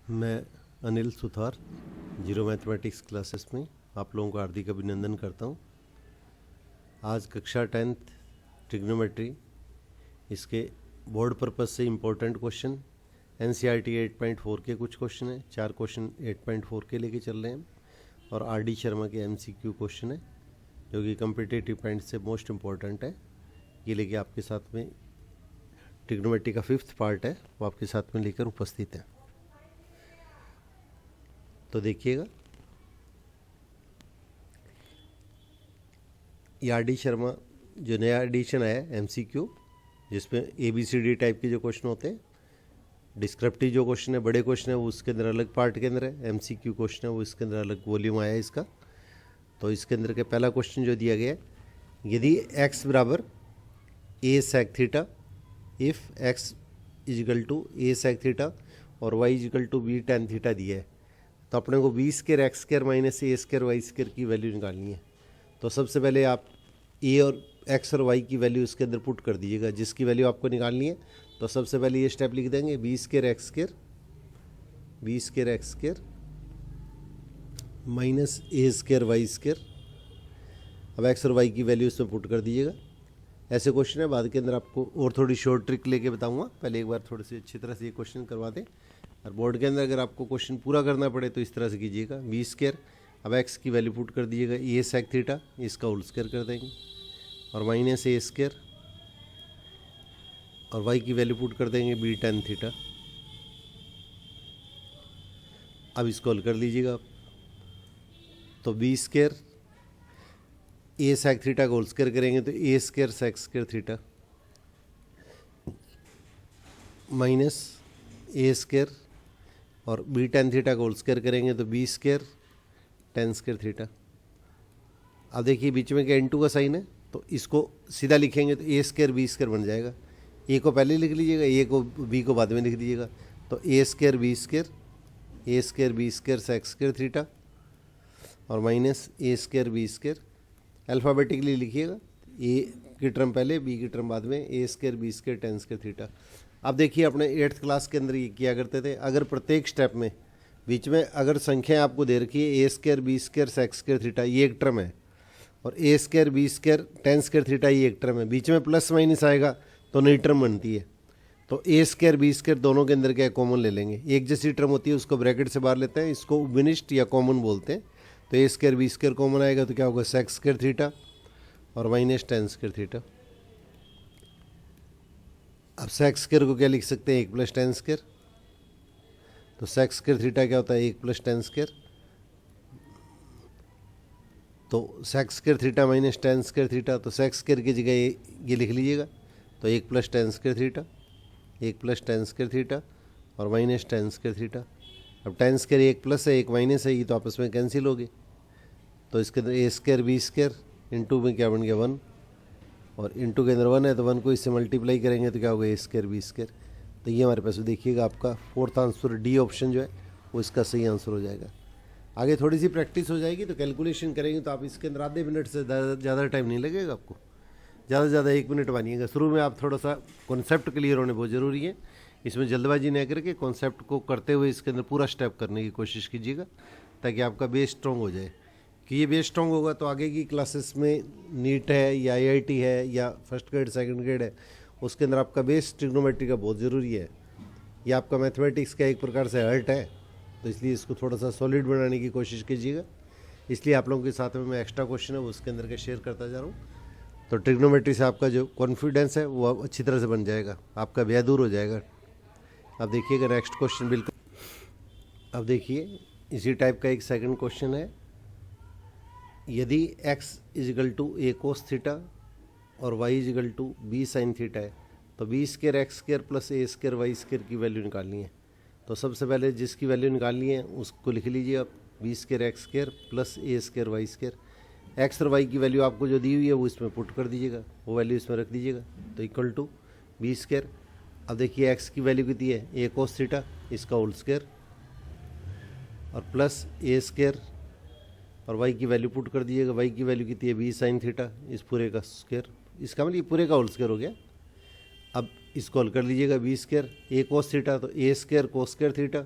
मैं Anil Suthar zero mathematics classes में आप लोगों का हार्दिक अभिनंदन करता हूं। आज कक्षा 10th ट्रिग्नोमेट्री इसके बोर्ड पर्पस से इम्पोर्टेंट क्वेश्चन एनसीईआरटी 8.4 के कुछ क्वेश्चन है। 4 क्वेश्चन 8.4 के लेके चल रहे हैं और आरडी शर्मा के एमसीक्यू क्वेश्चन है जो कि कम्पिटिटिव पॉइंट से मोस्ट इम्पोर्टेंट है। ये लेके आपके साथ में ट्रिग्नोमेट्री का 5th पार्ट है वो आपके साथ में लेकर उपस्थित है। तो देखिएगा, ये आर डी शर्मा जो नया एडिशन आया है एमसीक्यू, जिसमें ABCD टाइप के जो क्वेश्चन होते हैं, डिस्क्रिप्टिव जो क्वेश्चन है बड़े क्वेश्चन है वो उसके अंदर अलग पार्ट के अंदर है, एमसीक्यू क्वेश्चन है वो इसके अंदर अलग वॉल्यूम आया है इसका। तो इसके अंदर के पहला क्वेश्चन जो दिया गया है, यदि x बराबर a sec theta, if x equal to a sec theta और y equal to b tan theta दिया है, तो अपने को b square x square minus a square Y square की वैल्यू निकालनी है। तो सबसे पहले आप a और x और y की वैल्यू इसके अंदर पुट कर दीजिएगा, जिसकी वैल्यू आपको निकालनी है। तो सबसे पहले ये स्टेप लिख देंगे, b square x square minus a square Y square. अब x और y की वैल्यू इसमें पुट कर दीजिएगा। ऐसे क्वेश्चन है, बाद के अंदर आपको और थोड़ी शॉर्ट ट्रिक लेके बताऊंगा। पहले एक बार थोड़ी सी अच्छी तरह से ये क्वेश्चन करवा दें, और बोर्ड के अंदर अगर आपको क्वेश्चन पूरा करना पड़े तो इस तरह से कीजिएगा। बी स्क्वायर, अब एक्स की वैल्यू पुट कर दीजिएगा ए सेक थीटा, इसका होल स्क्वायर कर देंगे, और माइनस ए स्क्वायर, और वाई की वैल्यू पुट कर देंगे बी tan थीटा। अब इसको हल कर लीजिएगा आप। तो B square A sec theta का होल स्क्वायर करेंगे तो ए square sec square theta minus A square, और बी tan थीटा का होल स्क्वायर करेंगे तो B square tan square theta. अब देखिए बीच में क्या n2 का साइन है, तो इसको सीधा लिखेंगे तो ए स्क्वायर बी स्क्वायर बन जाएगा। ए को पहले लिख लीजिएगा, ए को बी को बाद में लिख दीजिएगा। तो ए square B square sec square theta और minus A square B square. Alphabetically लिखिएगा, ए की टर्म पहले बी की टर्म बाद में, A square B square tan square theta. अब देखिए अपने 8th क्लास के अंदर ये किया करते थे, अगर प्रत्येक स्टेप में बीच में अगर संख्या आपको दे रखी है A square B square sec square theta ये एक टर्म है, और A square B square tan square theta ये एक टर्म है, बीच में प्लस माइनस आएगा तो नई टर्म बनती है। तो ए स्क्वायर बी स्क्वायर दोनों के अंदर क्या कॉमन ले लेंगे, एक जैसी टर्म होती है उसको ब्रैकेट से बाहर लेते हैं, इसको विनिष्ट या कॉमन बोलते हैं। तो ए स्क्वायर बी स्क्वायर कॉमन आएगा तो क्या होगा सेक स्क्वायर थीटा और माइनस tan स्क्वायर थीटा। अब सेक स्क्वायर को क्या लिख सकते हैं, 1 प्लस tan स्क्वायर। तो सेक स्क्वायर थीटा क्या होता है, 1 प्लस tan स्क्वायर। तो sec square theta minus tan square theta, तो सेक स्क्वायर की जगह ये लिख लीजिएगा। तो 1 plus tan square theta, 1 plus tan square theta और माइनस tan स्क्वायर थीटा। अब tan स्क्वायर 1 प्लस है 1 माइनस है, ये तो आपस में कैंसिल हो गए। तो इसके अंदर ए स्क्वायर बी स्क्वायर इंटू में क्या बन गया 1, और इंटू के अंदर 1 है तो 1 को इससे मल्टीप्लाई करेंगे तो क्या होगा ए स्क्वायर बी स्क्वायर। तो ये हमारे पास देखिएगा आपका 4th आंसर डी ऑप्शन जो है वो इसका सही आंसर हो जाएगा। आगे थोड़ी सी प्रैक्टिस हो जाएगी तो कैलकुलेशन करेंगे तो आप इसके अंदर आधे मिनट से ज़्यादा टाइम नहीं लगेगा आपको, ज़्यादा से ज़्यादा 1 मिनट मानिएगा। शुरू में आप थोड़ा सा कॉन्सेप्ट क्लियर होने बहुत ज़रूरी है, इसमें जल्दबाजी न करके कॉन्सेप्ट को करते हुए इसके अंदर पूरा स्टेप करने की कोशिश कीजिएगा, ताकि आपका बेस स्ट्रॉन्ग हो जाए। कि ये बेस स्ट्रॉन्ग होगा तो आगे की क्लासेस में नीट है या IIT है या फर्स्ट ग्रेड सेकंड ग्रेड है, उसके अंदर आपका बेस ट्रिग्नोमेट्री का बहुत ज़रूरी है। ये आपका मैथमेटिक्स का एक प्रकार से हर्ट है, तो इसलिए इसको थोड़ा सा सॉलिड बनाने की कोशिश कीजिएगा। इसलिए आप लोगों के साथ में मैं एक्स्ट्रा क्वेश्चन है वो उसके अंदर के शेयर करता जा रहा हूँ। तो ट्रिग्नोमेट्री से आपका जो कॉन्फिडेंस है वो अच्छी तरह से बन जाएगा, आपका भय दूर हो जाएगा। अब देखिएगा नेक्स्ट क्वेश्चन बिल्कुल। अब देखिए इसी टाइप का एक सेकंड क्वेश्चन है, यदि x equal to A cos theta और y equal to B sine theta है, तो B square x square plus ए स्क्वायर वाई स्क्वायर की वैल्यू निकालनी है। तो सबसे पहले जिसकी वैल्यू निकालनी है उसको लिख लीजिए आप, B square x square plus ए स्क्वायर वाई स्क्वायर। एक्स और वाई की वैल्यू आपको जो दी हुई है वो इसमें पुट कर दीजिएगा, वो वैल्यू इसमें रख दीजिएगा। तो इक्वल टू बी स्क्वायर, अब देखिए एक्स की वैल्यू कितनी है ए कोस थीटा, इसका होल स्क्वायर, और प्लस ए स्क्वायर, और y की वैल्यू पुट कर दीजिएगा, y की वैल्यू कितनी है बी साइन थीटा, इस पूरे का स्क्वायर, इसका मतलब ये पूरे का होल स्क्वायर हो गया। अब इसको हल कर लीजिएगा, बी स्क्वायर ए कोस थीटा तो ए स्क्वायर कोस स्क्वायर थीटा,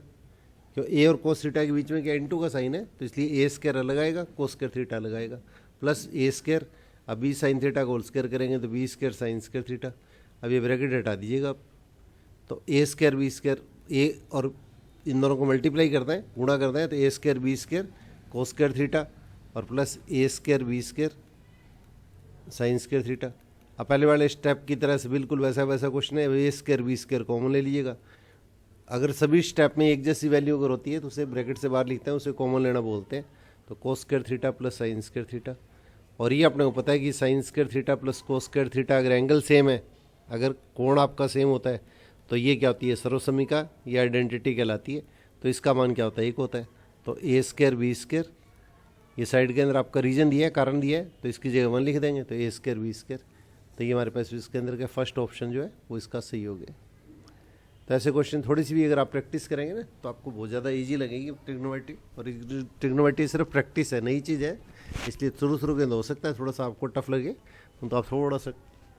क्यों ए और कोस थीटा के बीच में क्या इनटू का साइन है, तो इसलिए ए स्क्वायर अलग आएगा, कोस स्क्वायर थीटा अलग आएगा, प्लस ए स्क्वायर, अब बी साइन थीटा को होल स्क्वायर करेंगे तो B square sine square theta, अब ये ब्रैकेट हटा दीजिएगा आप, तो ए स्क्वायर बी स्क्वायर, ए और इन दोनों को मल्टीप्लाई करते हैं, गुणा करते हैं, तो ए square B square cos square theta और प्लस ए square B square sine square theta. अब पहले वाले स्टेप की तरह से बिल्कुल वैसा क्वेश्चन है, A square B square common ले लीजिएगा। अगर सभी स्टेप में एक जैसी वैल्यू अगर होती है तो उसे ब्रैकेट से बाहर लिखते हैं, उसे कॉमन लेना बोलते हैं। तो कोस square theta plus sign square theta, और ये अपने को पता है कि sign square theta plus cos square theta अगर एंगल सेम है, अगर कोण आपका सेम होता है तो ये क्या होती है, सर्वसमीका, ये आइडेंटिटी कहलाती है। तो इसका मान क्या होता है, एक होता है। तो ए स्क्वायर बी स्क्वायर, ये साइड के अंदर आपका रीजन दिया है, कारण दिया है, तो इसकी जगह 1 लिख देंगे, तो ए स्क्वायर बी स्क्वायर। तो ये हमारे पास इसके अंदर का फर्स्ट ऑप्शन जो है वो इसका सही हो गया। तो ऐसे क्वेश्चन थोड़ी सी भी अगर आप प्रैक्टिस करेंगे ना तो आपको बहुत ज़्यादा इजी लगेगी ट्रिग्नोमेट्री। और ट्रिग्नोमेट्री सिर्फ प्रैक्टिस है, नई चीज़ है, इसलिए शुरू के अंदर हो सकता है थोड़ा सा आपको टफ लगे, तो आप थोड़ा सा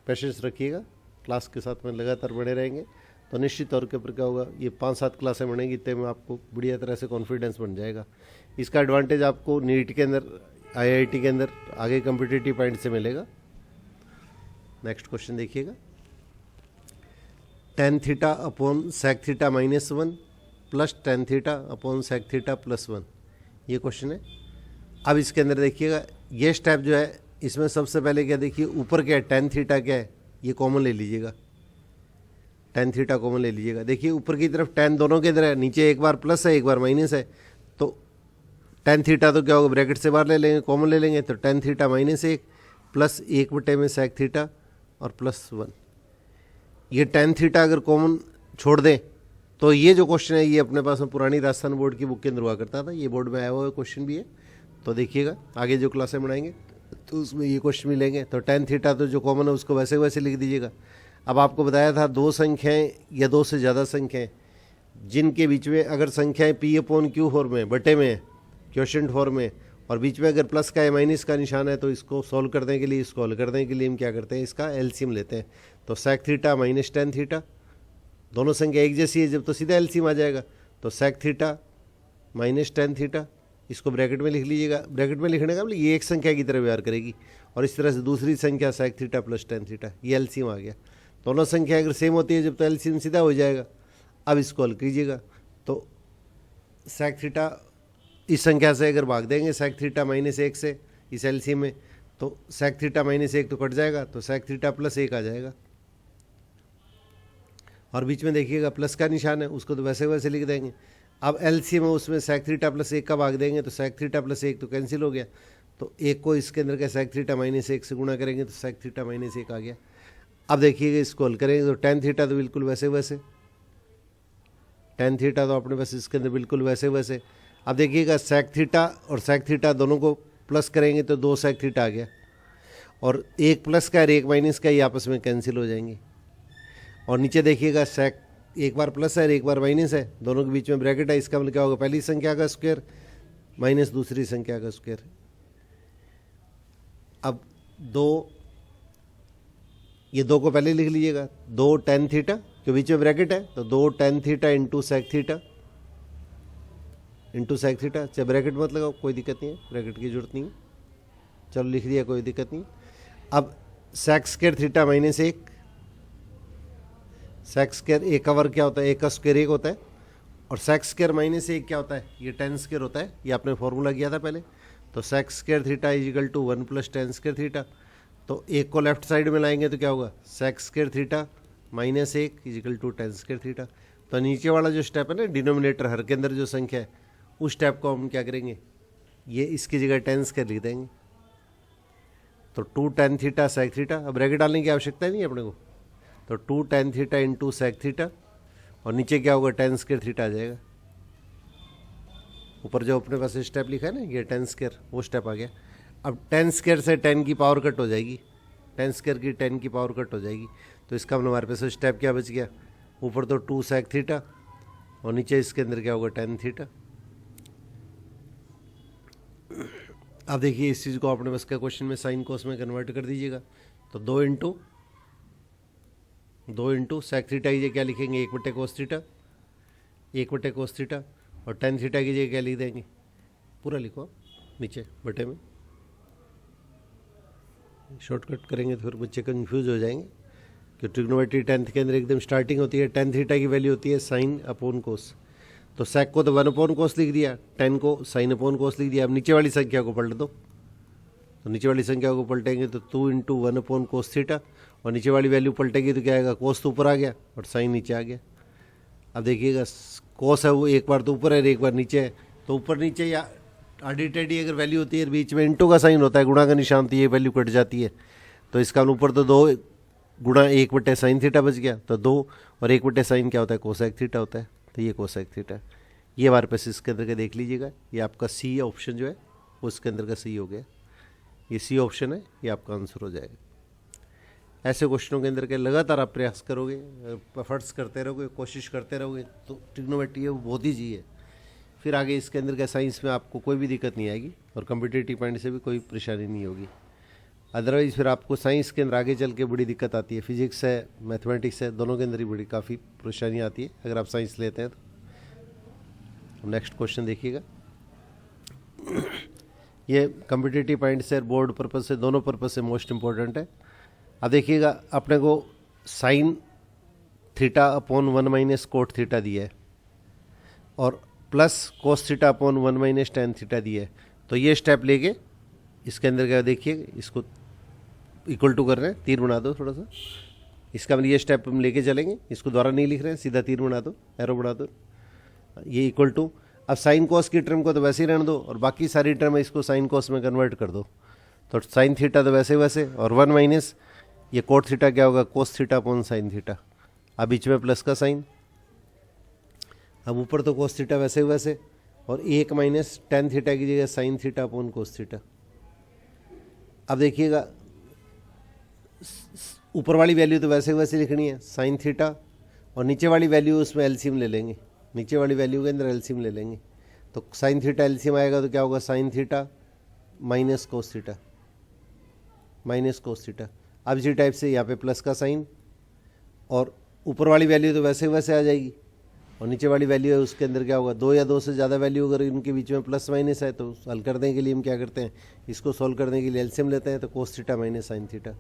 पेशेंस रखिएगा, क्लास के साथ में लगातार बने रहेंगे तो निश्चित तौर के ऊपर क्या होगा, ये 5-7 क्लासें बनेंगी, इतने में आपको बढ़िया तरह से कॉन्फिडेंस बन जाएगा। इसका एडवांटेज आपको नीट के अंदर, IIT के अंदर आगे कम्पिटिटिव पॉइंट से मिलेगा। नेक्स्ट क्वेश्चन देखिएगा, tan theta upon sec theta -1 plus tan theta upon sec theta +1, ये क्वेश्चन है। अब इसके अंदर देखिएगा, ये स्टेप जो है इसमें सबसे पहले क्या देखिए, ऊपर क्या है, टेन थीटा क्या है, ये कॉमन ले लीजिएगा, टेन थीटा कॉमन ले लीजिएगा। देखिए ऊपर की तरफ टेन दोनों के इधर है, नीचे एक बार प्लस है एक बार माइनस है, तो टेन थीटा तो क्या होगा, ब्रैकेट से बाहर ले लेंगे, कॉमन ले लेंगे, तो टेन थीटा -1 प्लस 1 में सेक थीटा और +1। ये टेन थीटा अगर कॉमन छोड़ दें तो ये जो क्वेश्चन है ये अपने पास में पुरानी राजस्थान बोर्ड की बुक के अंदर हुआ करता था, ये बोर्ड में आया हुआ क्वेश्चन भी है। तो देखिएगा आगे जो क्लासें बनाएंगे तो उसमें ये क्वेश्चन मिलेंगे। तो टेन थीटा तो जो कॉमन है उसको वैसे लिख दीजिएगा। अब आपको बताया था दो संख्याएं या दो से ज़्यादा संख्याएं जिनके बीच में अगर संख्याएं P/Q फॉर्म में, बटे में, क्वोशिएंट फॉर्म में, और बीच में अगर प्लस का या माइनस का निशान है, तो इसको सॉल्व करने के लिए, इसको हल करने के लिए हम क्या करते हैं, इसका एलसीएम लेते हैं। तो sec theta minus tan theta, दोनों संख्या एक जैसी है जब, तो सीधा एलसीएम आ जाएगा। तो sec theta minus tan theta, इसको ब्रैकेट में लिख लीजिएगा। ब्रैकेट में लिखने का मतलब ये एक संख्या की तरह व्यवहार करेगी, और इस तरह से दूसरी संख्या sec theta plus tan theta, ये एलसीएम आ गया। दोनों संख्या अगर सेम होती है जब, तो एलसीएम सीधा हो जाएगा। अब इसको हल कीजिएगा, तो सेक थीटा इस संख्या से अगर भाग देंगे सेक थीटा -1 से इस एलसीएम में, तो सेक थीटा -1 तो कट जाएगा, तो सेक थीटा +1 आ जाएगा। और बीच में देखिएगा प्लस का निशान है, उसको तो वैसे लिख देंगे। अब एलसीएम है उसमें सेक थीटा +1 का भाग देंगे, तो सेक थीटा +1 तो कैंसिल हो गया, तो एक को इसके अंदर का सेक थीटा -1 से गुणा करेंगे तो सेक थीटा -1 आ गया। अब देखिएगा इसको हल करेंगे तो टेन थीटा तो बिल्कुल वैसे, टेन थीटा तो अपने पास इसके अंदर बिल्कुल वैसे। अब देखिएगा सेक थीटा और सेक थीटा दोनों को प्लस करेंगे तो 2 सेक थीटा आ गया, और एक प्लस का और एक माइनस का ये आपस में कैंसिल हो जाएंगे। और नीचे देखिएगा सेक एक बार प्लस है और एक बार माइनस है, दोनों के बीच में ब्रैकेट है, इसका मतलब क्या होगा, पहली संख्या का स्क्वायर माइनस दूसरी संख्या का स्क्वायर। अब ये दो को पहले लिख लीजिएगा, 2 टेन थीटा के बीच में ब्रैकेट है, तो 2 tan theta into sec theta चाहे ब्रैकेट मत लगाओ, कोई दिक्कत नहीं है, ब्रैकेट की जरूरत नहीं है, चलो लिख दिया, कोई दिक्कत नहीं। अब sec square theta -1, sec square एक का वर्ग क्या होता है, एक का स्क्वायर 1 होता है, और सेक स्क्वायर -1 क्या होता है, ये टेन स्क्वायर होता है, ये आपने फॉर्मूला किया था पहले। तो sec square theta = 1 + tan square theta, तो एक को लेफ्ट साइड में लाएंगे तो क्या होगा, sec square theta -1 = tan square theta. तो नीचे वाला जो स्टेप है ना, डिनोमिनेटर हर के अंदर जो संख्या है, उस स्टेप को हम क्या करेंगे, ये इसकी जगह टेन स्क्वायर लिख देंगे। तो 2 टेन थीटा सेक थीटा, अब ब्रैकेट डालने की आवश्यकता नहीं है अपने को, तो 2 tan theta into sec theta, और नीचे क्या होगा, टेन स्क्वायर थीटा आ जाएगा। ऊपर जो अपने पास स्टेप लिखा है ना, ये टेन स्क्वायर, वो स्टेप आ गया। अब टेन स्क्वायर से 10 की पावर कट हो जाएगी, टेन स्क्वायर की 10 की पावर कट हो जाएगी, तो इसका मतलब हमारे पास स्टेप क्या बच गया, ऊपर तो 2 सेक थीटा और नीचे इसके अंदर क्या होगा, टेन थीटा। अब देखिए इस चीज़ को अपने बस का क्वेश्चन में साइन कोस में कन्वर्ट कर दीजिएगा, तो 2 इंटू सेक थीटा, ये क्या लिखेंगे, 1/cos थीटा, 1/cos थीटा, और टेन थीटा की जगह क्या लिख देंगे, पूरा लिखो नीचे बटे में, शॉर्टकट करेंगे तो फिर बच्चे कंफ्यूज हो जाएंगे कि ट्रिग्नोमेट्री टेंथ के अंदर एकदम स्टार्टिंग होती है, टेन थीटा की वैल्यू होती है साइन अपॉन कोस। तो सेक को तो 1 अपॉन कोस लिख दिया, 10 को साइन अपॉन कोस लिख दिया। अब नीचे वाली संख्या को पलट दो, तो नीचे वाली संख्या को पलटेंगे तो 2 × 1 अपॉन कोस थीटा, और नीचे वाली वैल्यू पलटेगी तो क्या आएगा, कोस तो ऊपर आ गया और साइन नीचे आ गया। अब देखिएगा कोस है वो एक बार तो ऊपर है एक बार नीचे है, तो ऊपर नीचे या आडी टेढ़ी अगर वैल्यू होती है बीच में इंटू का साइन होता है, गुणा का निशान, तो ये वैल्यू कट जाती है। तो इसका ऊपर तो 2 गुणा 1 बटे साइन थीटा बच गया, तो 2 और 1 बटे साइन क्या होता है, कोसेक थीटा होता है। तो ये कोसेक थीटा, ये हमारे पास इसके अंदर का देख लीजिएगा, ये आपका सी ऑप्शन जो है वो इसके अंदर का सी हो गया, ये सी ऑप्शन है, ये आपका आंसर हो जाएगा। ऐसे क्वेश्चनों के अंदर के लगातार आप प्रयास करोगे, एफर्ट्स करते रहोगे, कोशिश करते रहोगे, तो ट्रिग्नोमेट्री है वो बहुत ही जी है। फिर आगे इसके अंदर का साइंस में आपको कोई भी दिक्कत नहीं आएगी और कम्पिटेटिव पॉइंट से भी कोई परेशानी नहीं होगी। अदरवाइज़ फिर आपको साइंस के अंदर आगे चल के बड़ी दिक्कत आती है, फिजिक्स है, मैथमेटिक्स है, दोनों के अंदर ही बड़ी काफ़ी परेशानी आती है अगर आप साइंस लेते हैं तो। नेक्स्ट क्वेश्चन देखिएगा, ये कम्पिटेटिव पॉइंट से, बोर्ड पर्पज़ से, दोनों पर्पज़ से मोस्ट इम्पोर्टेंट है। अब देखिएगा अपने को sine theta upon 1 minus cot theta दिया है और plus cos theta upon 1 minus tan theta दिया है। तो ये स्टेप लेके इसके अंदर क्या देखिए, इसको इक्वल टू कर रहे हैं, तीर बना दो थोड़ा सा, इसका मतलब ये स्टेप हम लेके चलेंगे, इसको द्वारा नहीं लिख रहे हैं, सीधा तीर बना दो, एरो बना दो, ये इक्वल टू। अब साइन कोस की टर्म को तो वैसे ही रहने दो और बाकी सारी टर्म इसको साइन कोस में कन्वर्ट कर दो, तो साइन थीटा तो वैसे वैसे, और 1 माइनस ये कोट थीटा क्या होगा, cos theta upon sine theta. अब बीच में प्लस का साइन, अब ऊपर तो कोस थीटा वैसे वैसे, और 1 माइनस टेन थीटा की जगह sine theta upon cos theta. अब देखिएगा ऊपर वाली वैल्यू तो वैसे वैसे लिखनी है साइन थीटा, और नीचे वाली वैल्यू उसमें एलसीएम ले लेंगे, नीचे वाली वैल्यू के अंदर एलसीएम ले लेंगे। तो साइन थीटा एलसीएम आएगा तो क्या होगा, sine theta minus cos theta, minus cos theta. अब इसी टाइप से यहाँ पे प्लस का साइन, और ऊपर वाली वैल्यू तो वैसे वैसे आ जाएगी, और नीचे वाली वैल्यू है उसके अंदर क्या होगा, 2 या 2 से ज़्यादा वैल्यू अगर इनके बीच में प्लस माइनस है तो हल करने के लिए हम क्या करते हैं, इसको सॉल्व करने के लिए एलसीएम लेते हैं, तो cos theta minus sine theta.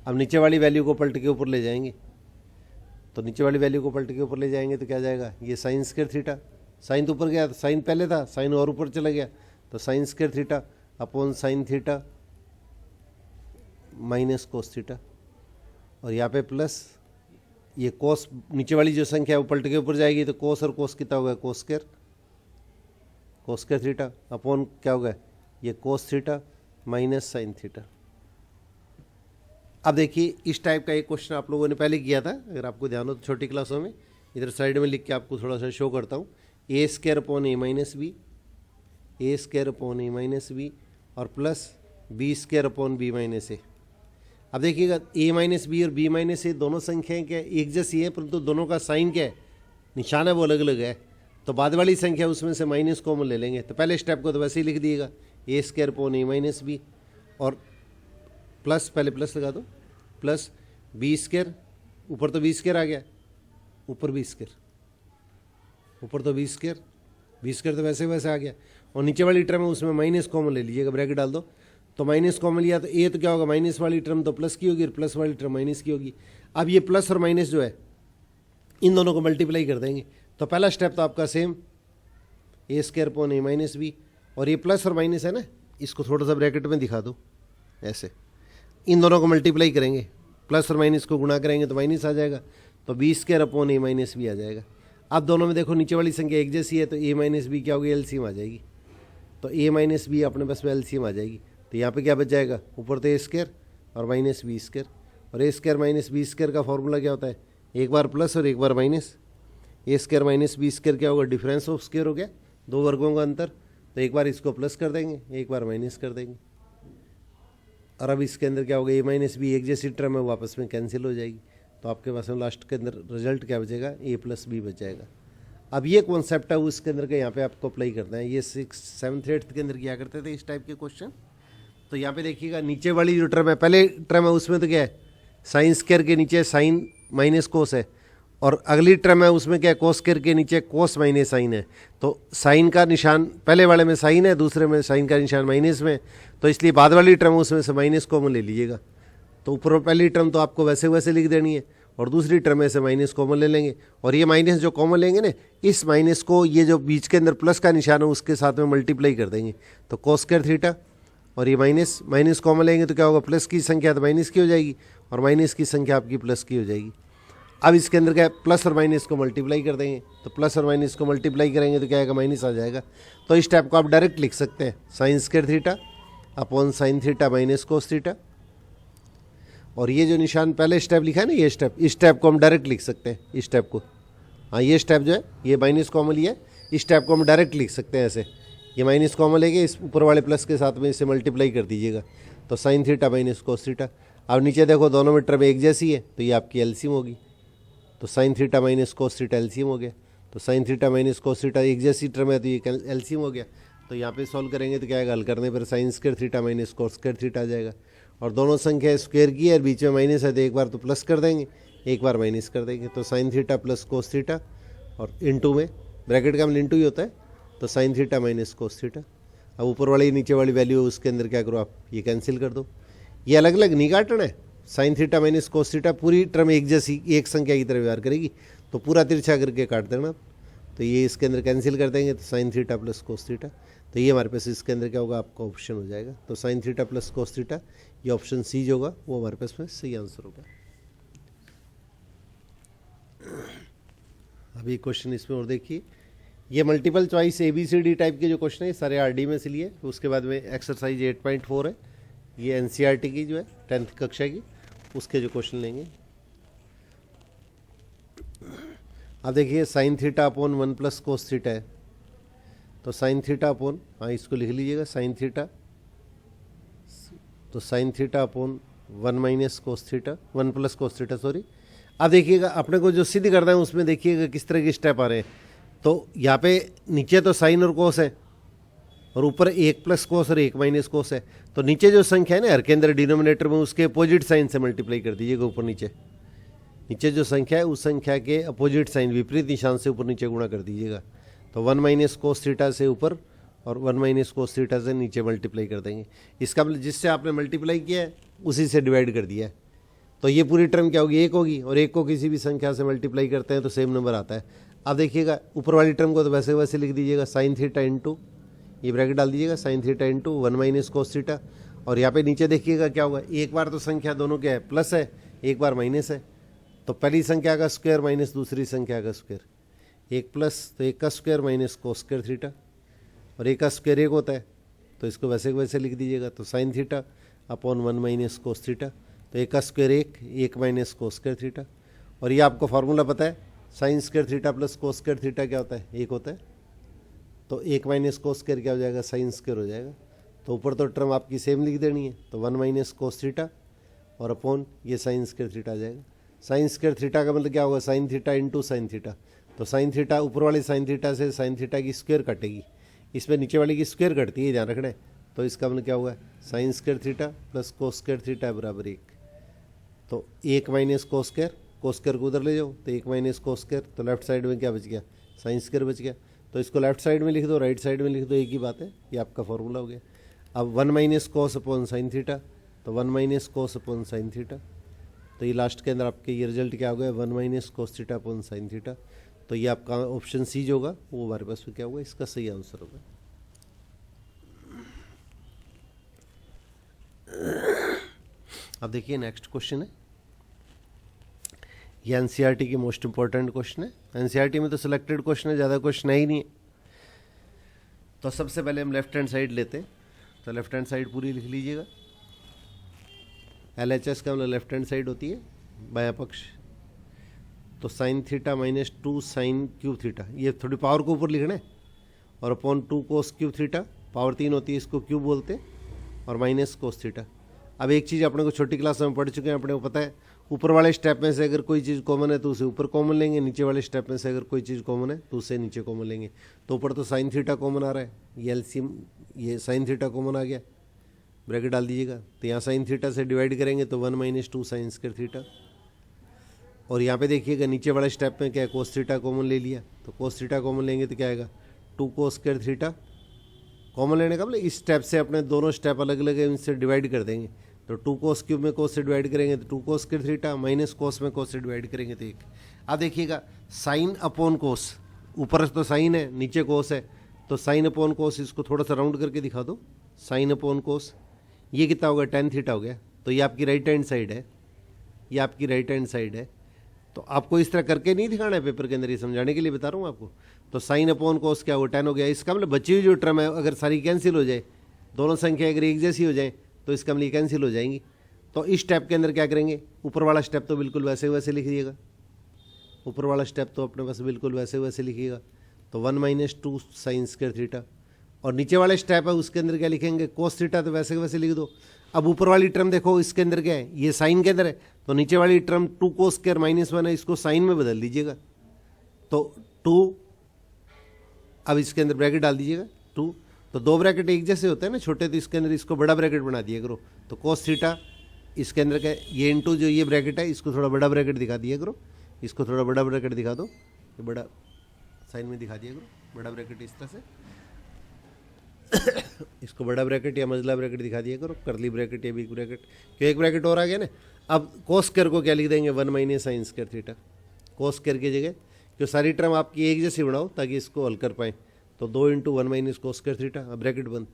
अब नीचे वाली वैल्यू को पलट के ऊपर ले जाएंगे, तो नीचे वाली वैल्यू को पलट के ऊपर ले जाएंगे तो क्या जाएगा, ये साइन स्क्वायर थीटा, साइन तो ऊपर गया, साइन पहले था, साइन और ऊपर चला गया, तो sign square theta upon sine theta minus कोस थीटा, और यहाँ पे प्लस ये कोस, नीचे वाली जो संख्या है वो पलट के ऊपर जाएगी, तो कोस और कोस कितना होगा, कोस स्क्वायर थीटा अपॉन क्या होगा, ये cos theta minus sine theta. अब देखिए इस टाइप का एक क्वेश्चन आप लोगों ने पहले किया था, अगर आपको ध्यान हो तो छोटी क्लासों में, इधर साइड में लिख के आपको थोड़ा सा शो करता हूँ, A square upon A minus B, A square upon A minus B, और plus B square upon B minus A. अब देखिएगा ए माइनस बी और बी माइनस ए दोनों संख्याएं क्या एक जैसी हैं, परंतु दोनों का साइन क्या है, निशान है वो अलग अलग है। तो बाद वाली संख्या उसमें से माइनस कॉमन ले लेंगे, तो पहले स्टेप को तो वैसे ही लिख दिएगा, ए square upon A minus B, और प्लस, पहले प्लस लगा दो, प्लस बी स्क्वायर, ऊपर तो बी स्क्वायर आ गया, ऊपर बी स्क्वायर, ऊपर तो बी स्क्वायर तो वैसे वैसे आ गया, और नीचे वाली टर्म है उसमें माइनस कॉमन ले लीजिएगा, ब्रैकेट डाल दो, तो माइनस कॉमन लिया तो ए तो क्या होगा, माइनस वाली टर्म तो प्लस की होगी और प्लस वाली टर्म माइनस की होगी। अब ये प्लस और माइनस जो है इन दोनों को मल्टीप्लाई कर देंगे, तो पहला स्टेप तो आपका same, A square upon A minus B, और ये प्लस और माइनस है ना, इसको थोड़ा सा ब्रैकेट में दिखा दो ऐसे, इन दोनों को मल्टीप्लाई करेंगे, प्लस और माइनस को गुणा करेंगे तो माइनस आ जाएगा, तो B square upon A minus B आ जाएगा। अब दोनों में देखो नीचे वाली संख्या एक जैसी है, तो ए माइनस बी क्या होगी, एलसीएम आ जाएगी, तो ए माइनस बी अपने पास में एलसीएम आ जाएगी, तो यहाँ पे क्या बच जाएगा, ऊपर तो ए स्क्वायर और माइनस बी स्क्वायर, और A square minus B square का फॉर्मूला क्या होता है, एक बार प्लस और एक बार minus, A square minus B square क्या होगा, डिफरेंस ऑफ स्क्वायर हो गया, दो वर्गों का अंतर, तो एक बार इसको प्लस कर देंगे, एक बार माइनस कर देंगे, और अब इसके अंदर क्या होगा, ए माइनस बी एक जैसी टर्म है वो आपस में कैंसिल हो जाएगी, तो आपके पास में लास्ट के अंदर रिजल्ट क्या बचेगा, ए प्लस बी बच जाएगा। अब ये कॉन्सेप्ट है उसके अंदर का यहाँ पे आपको अप्लाई करना है, ये 6th 7th 8th के अंदर किया करते थे इस टाइप के क्वेश्चन। तो यहाँ पे देखिएगा नीचे वाली जो टर्म है, पहले टर्म है उसमें तो क्या है, साइन स्क्वायर के नीचे साइन माइनस कोस है, और अगली टर्म है उसमें क्या, कोस स्क्वायर के नीचे कोस माइनस साइन है, तो साइन का निशान पहले वाले में साइन है, दूसरे में साइन का निशान माइनस में, तो इसलिए बाद वाली टर्म उसमें से माइनस कॉमन ले लीजिएगा। तो ऊपर पहली टर्म तो आपको वैसे वैसे लिख देनी है, और दूसरी टर्म में से माइनस कॉमन ले लेंगे, और ये माइनस जो कॉमन लेंगे ना, इस माइनस को ये जो बीच के अंदर प्लस का निशान है उसके साथ में मल्टीप्लाई कर देंगे, तो कोस स्क्वायर थीटा, और ये माइनस माइनस कॉमन लेंगे तो क्या होगा, प्लस की संख्या तो माइनस की हो जाएगी, और माइनस की संख्या आपकी प्लस की हो जाएगी। अब इसके अंदर क्या है, प्लस और माइनस को मल्टीप्लाई कर देंगे, तो प्लस और माइनस को मल्टीप्लाई करेंगे तो क्या आएगा, माइनस आ जाएगा। तो इस टाइप को आप डायरेक्ट लिख सकते हैं, sign square theta upon sine theta minus कोस थीटा, और ये जो निशान पहले स्टेप लिखा है ना, ये स्टेप, इस स्टेप को हम डायरेक्ट लिख सकते हैं, इस स्टेप को, हाँ ये स्टेप जो है ये माइनस कॉमन लिया है, इस स्टेप को हम डायरेक्ट लिख सकते हैं ऐसे, ये माइनस कॉमन लेके इस ऊपर वाले प्लस के साथ में इसे मल्टीप्लाई कर दीजिएगा, तो sine theta minus cos theta. अब नीचे देखो दोनों में टर्म एक जैसी है, तो ये आपकी एलसीएम होगी, तो sine theta minus cos theta LCM हो गया, तो sine theta minus cos theta एक जैसी टर्म है तो ये एलसीएम हो गया। तो यहाँ पे सॉल्व करेंगे तो क्या आएगा, हल करने पर sine square theta minus cos square theta आ जाएगा, और दोनों संख्या स्क्वायर की है, बीच में माइनस है तो एक बार तो प्लस कर देंगे, एक बार माइनस कर देंगे, तो sine theta plus cos theta, और इंटू में ब्रैकेट का इंटू ही होता है, तो sine theta minus cos theta. अब ऊपर वाली नीचे वाली वैल्यू उसके अंदर क्या करो, आप ये कैंसिल कर दो, ये अलग अलग नहीं काटना है, sine theta minus cos theta पूरी टर्म एक जैसी एक संख्या की तरह व्यवहार करेगी, तो पूरा तिरछा करके काट देना, तो ये इसके अंदर कैंसिल कर देंगे, तो sine theta plus cos theta, तो ये हमारे पास इसके अंदर क्या होगा, आपका ऑप्शन हो जाएगा, तो sine theta plus cos theta, ये ऑप्शन सी जो होगा वो हमारे पास में सही आंसर होगा। अभी क्वेश्चन इसमें और देखिए, ये मल्टीपल चॉइस ABCD टाइप के जो क्वेश्चन है सारे RD में से लिए, उसके बाद में एक्सरसाइज 8.4 है, ये NCERT की जो है 10th कक्षा की, उसके जो क्वेश्चन लेंगे। अब देखिए sine theta upon 1 plus cos theta है, तो साइन थीटा अपॉन, हाँ इसको लिख लीजिएगा साइन थीटा, तो sine theta upon 1 minus cos theta, 1 plus cos theta sorry. अब देखिएगा अपने को जो सिद्ध करना है उसमें देखिएगा किस तरह के स्टेप आ रहे हैं, तो यहाँ पे नीचे तो साइन और कोस है, और ऊपर 1 प्लस कोस और 1 माइनस कोस है, तो नीचे जो संख्या है ना हर के अंदर डिनोमिनेटर में उसके अपोजिट साइन से मल्टीप्लाई कर दीजिएगा, ऊपर नीचे, नीचे जो संख्या है उस संख्या के अपोजिट साइन विपरीत निशान से ऊपर नीचे गुणा कर दीजिएगा, तो 1 माइनस कोस थीटा से ऊपर और 1 माइनस कोस थीटा से नीचे मल्टीप्लाई कर देंगे। इसका मतलब जिससे आपने मल्टीप्लाई किया है उसी से डिवाइड कर दिया है, तो ये पूरी टर्म क्या होगी, 1 होगी, और 1 को किसी भी संख्या से मल्टीप्लाई करते हैं तो सेम नंबर आता है। अब देखिएगा ऊपर वाली टर्म को तो वैसे वैसे लिख दीजिएगा, साइन थीटा इंटू, ये ब्रैकेट डाल दीजिएगा, sine theta into 1 minus cos theta, और यहाँ पे नीचे देखिएगा क्या होगा, एक बार तो संख्या दोनों क्या है, प्लस है, एक बार माइनस है, तो पहली संख्या का स्क्वायर माइनस दूसरी संख्या का स्क्वायर, 1 प्लस तो 1 का square minus cos square theta, और 1 का स्क्वायर 1 होता है, तो इसको वैसे वैसे लिख दीजिएगा, तो sine theta upon 1 minus cos theta, तो 1 का square 1 minus cos square theta, और ये आपको फार्मूला पता है, sign square theta plus cos square theta क्या होता है, 1 होता है, तो 1 माइनस कोस स्क्वायर क्या हो जाएगा, साइन स्क्वायर हो जाएगा, तो ऊपर तो टर्म आपकी सेम लिख देनी है, तो 1 माइनस कोस थीटा और अपॉन ये साइन स्क्वायर थीटा आ जाएगा। साइन स्क्वायर थीटा का मतलब क्या होगा, sine theta into sine theta, तो साइन थीटा ऊपर वाले साइन थीटा से साइन थीटा की स्क्वायर कटेगी, इसमें नीचे वाली की स्क्वायर कटती है, ध्यान रखना है, तो इसका मतलब क्या होगा, sign square theta plus cos square theta बराबर 1, तो 1 minus cos square, cos square को उधर ले जाओ, तो 1 माइनस कोस स्क्वायर, तो लेफ्ट साइड में क्या बच गया, साइन स्क्वायर बच गया, तो इसको लेफ्ट साइड में लिख दो, राइट साइड में लिख दो, एक ही बात है, ये आपका फॉर्मूला हो गया। अब 1 minus cos upon sine theta, तो 1 minus cos upon sine theta, तो ये लास्ट के अंदर आपके ये रिजल्ट क्या हो गया, 1 minus cos theta upon sine theta, तो ये आपका ऑप्शन सी जो होगा वो हमारे पास में क्या होगा, इसका सही आंसर होगा। अब देखिए नेक्स्ट क्वेश्चन है, ये एनसीईआरटी की मोस्ट इंपॉर्टेंट क्वेश्चन है। एनसीईआरटी में तो सिलेक्टेड क्वेश्चन है, ज़्यादा क्वेश्चन है ही नहीं है। तो सबसे पहले हम लेफ्ट हैंड साइड लेते हैं, तो लेफ्ट हैंड साइड पूरी लिख लीजिएगा। LHS का मतलब लेफ्ट हैंड साइड होती है, बायां पक्ष। तो sine theta minus 2 sine cube theta, ये थोड़ी पावर को ऊपर लिखना है, और upon 2 cos cube theta, power 3 होती है, इसको क्यूब बोलते हैं, और माइनस कोस थीटा। अब एक चीज़ अपने को छोटी क्लास में पढ़ चुके हैं, अपने को पता है ऊपर वाले स्टेप में से अगर कोई चीज़ कॉमन है तो उसे ऊपर कॉमन लेंगे, नीचे वाले स्टेप में से अगर कोई चीज़ कॉमन है तो उसे नीचे कॉमन लेंगे। तो ऊपर तो साइन थीटा कॉमन आ रहा है, ये एलसीएम, ये साइन थीटा कॉमन आ गया, ब्रैकेट डाल दीजिएगा। तो यहाँ साइन थीटा से डिवाइड करेंगे तो 1 माइनस 2 साइन स्क्वायर थीटा, और यहाँ पे देखिएगा नीचे वाले स्टेप में क्या है, कोस थीटा कॉमन ले लिया, तो कोस थीटा कॉमन लेंगे तो क्या आएगा, 2 कोस स्क्वायर थीटा। कॉमन लेने का मतलब इस स्टेप से अपने दोनों स्टेप अलग अलग है, इनसे डिवाइड कर देंगे। तो 2 कोस क्यूब में कोस से डिवाइड करेंगे तो 2 कोस स्क्वायर थीटा, माइनस कोस में कोस से डिवाइड करेंगे तो 1। अब देखिएगा साइन अपॉन कोस, ऊपर तो साइन है नीचे कोस है, तो साइन अपॉन कोस, इसको थोड़ा सा राउंड करके दिखा दो, साइन अपॉन कोस, ये कितना होगा, tan थीटा हो गया। तो ये आपकी राइट हैंड साइड है, ये आपकी राइट हैंड साइड है। तो आपको इस तरह करके नहीं दिखाना है पेपर के अंदर, ये समझाने के लिए बता रहा हूँ आपको। तो साइन अपॉन कोस क्या हो, 10 हो गया। इसका मतलब बची हुई जो टर्म है अगर सारी कैंसिल हो जाए, दोनों संख्या अगर एक जैसी हो जाए तो इसका मतलब कैंसिल हो जाएंगी। तो इस स्टेप के अंदर क्या करेंगे, ऊपर वाला स्टेप तो बिल्कुल वैसे वैसे लिखिएगा, ऊपर वाला स्टेप तो अपने पास बिल्कुल वैसे वैसे लिखिएगा। तो 1 - 2 साइन स्क्वायर थीटा, और नीचे वाले स्टेप है उसके अंदर क्या लिखेंगे, कोस थीटा, तो वैसे वैसे लिख दो। अब ऊपर वाली टर्म देखो इसके अंदर क्या है, ये साइन के अंदर है, तो नीचे वाली टर्म 2 कोस स्क्वायर -1 है, इसको साइन में बदल दीजिएगा। तो 2, अब इसके अंदर ब्रैकेट डाल दीजिएगा 2, तो 2 ब्रैकेट एक जैसे होते हैं ना छोटे, तो इसके अंदर इसको बड़ा ब्रैकेट बना दिया करो। तो कोस थीटा इसके अंदर क्या है, ये इंटू जो ये ब्रैकेट है इसको थोड़ा बड़ा ब्रैकेट दिखा दिया करो, इसको थोड़ा बड़ा ब्रैकेट दिखा दो, ये बड़ा साइन में दिखा दिया करो, बड़ा ब्रैकेट इस तरह से इसको बड़ा ब्रैकेट या मजला ब्रैकेट दिखा दिया करो, करली ब्रैकेट या बिग ब्रैकेट, क्यों एक ब्रैकेट और आ गया ना। अब कोस स्क्वायर को क्या लिख देंगे, 1 - sign square theta. Cos square की जगह क्यों सारी टर्म आपकी एक जैसी बनाओ ताकि इसको हल कर पाएँ। तो 2 × 1 - कोस स्क्वायर थीटा, अब ब्रैकेट बंद,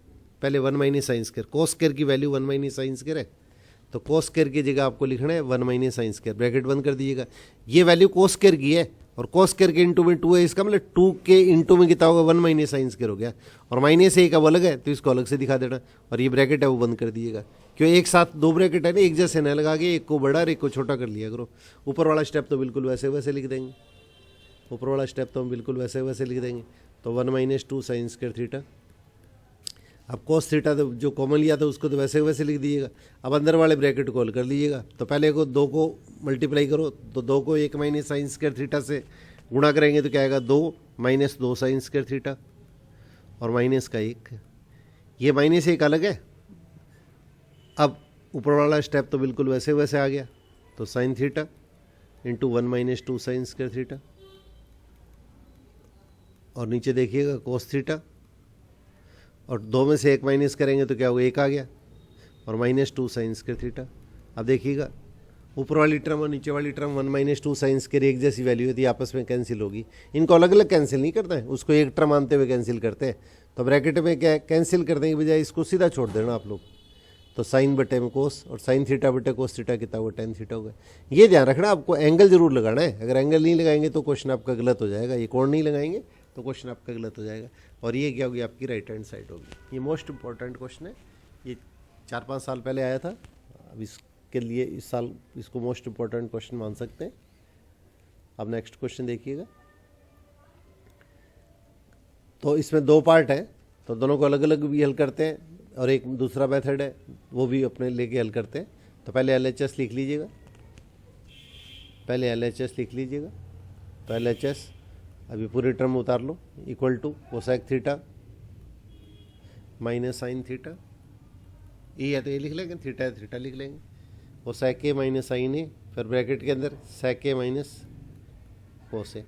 पहले 1 - साइन स्क्वायर, कोस स्क्वायर की वैल्यू 1 - साइन स्क्वायर है, तो कोस स्क्वायर की जगह आपको लिखना है 1 - साइन स्क्वायर, ब्रैकेट बंद कर दीजिएगा। ये वैल्यू कोस स्क्वायर की है और कोस स्क्वायर के इंटू में 2 है, इसका मतलब 2 के इंटू में कितना होगा, 1 - साइन स्क्वायर हो गया, और -1 अब अलग है तो इसको अलग से दिखा देना, और ये ब्रैकेट है वो बंद कर दीजिएगा। क्यों एक साथ 2 ब्रैकेट है ना, एक जैसे न लगा के एक को बड़ा और एक को छोटा कर लिया करो। ऊपर वाला स्टेप तो बिल्कुल वैसे वैसे लिख देंगे, ऊपर वाला स्टेप तो हम बिल्कुल वैसे वैसे लिख देंगे। तो 1 - 2 साइन स्क्वायर थीटा। अब कोस थीटा तो जो कॉमन लिया था उसको तो वैसे वैसे लिख दीजिएगा। अब अंदर वाले ब्रैकेट को हल कर लीजिएगा। तो पहले को 2 को मल्टीप्लाई करो, तो 2 को 1 - साइन स्क्वायर थीटा से गुणा करेंगे तो क्या आएगा, 2 - 2 साइन स्क्वायर थीटा, और माइनस का 1, ये -1 अलग है। अब ऊपर वाला स्टेप तो बिल्कुल वैसे वैसे आ गया, तो sine theta into 1 - 2 sign square theta, और नीचे देखिएगा कोस थीटा, और 2 में से 1 माइनस करेंगे तो क्या होगा, 1 आ गया, और -2 साइन स्क्वायर थीटा। अब देखिएगा ऊपर वाली टर्म और नीचे वाली टर्म 1 - 2 साइन स्क्वायर एक जैसी वैल्यू होती है, आपस में कैंसिल होगी। इनको अलग अलग कैंसिल नहीं करते हैं, उसको एक टर्म मानते हुए कैंसिल करते हैं। तो ब्रैकेट में क्या कैंसिल करने के बजाय इसको सीधा छोड़ देना आप लोग। तो साइन बटे में कोस, और साइन थीटा बटे कोस थीटा कितना होगा, tan थीटा होगा। ये ध्यान रखना, आपको एंगल जरूर लगाना है, अगर एंगल नहीं लगाएंगे तो क्वेश्चन आपका गलत हो जाएगा। ये कोण नहीं लगाएंगे तो क्वेश्चन आपका गलत हो जाएगा, और ये क्या होगी, आपकी राइट हैंड साइड होगी। ये मोस्ट इंपॉर्टेंट क्वेश्चन है, ये 4-5 साल पहले आया था, अब इसके लिए इस साल इसको मोस्ट इंपॉर्टेंट क्वेश्चन मान सकते हैं। अब नेक्स्ट क्वेश्चन देखिएगा। तो इसमें 2 पार्ट है, तो दोनों को अलग अलग भी हल करते हैं, और एक दूसरा मेथड है वो भी अपने लेके हल करते हैं। तो पहले LHS लिख लीजिएगा, पहले LHS लिख लीजिएगा। तो LHS अभी पूरी टर्म उतार लो, equal to cosec theta minus sine theta, ये है तो ये लिख लेंगे, थीटा है थीटा लिख लेंगे, कोसेक ए माइनस साइन ए, फिर ब्रैकेट के अंदर सेक ए माइनस कोस ए।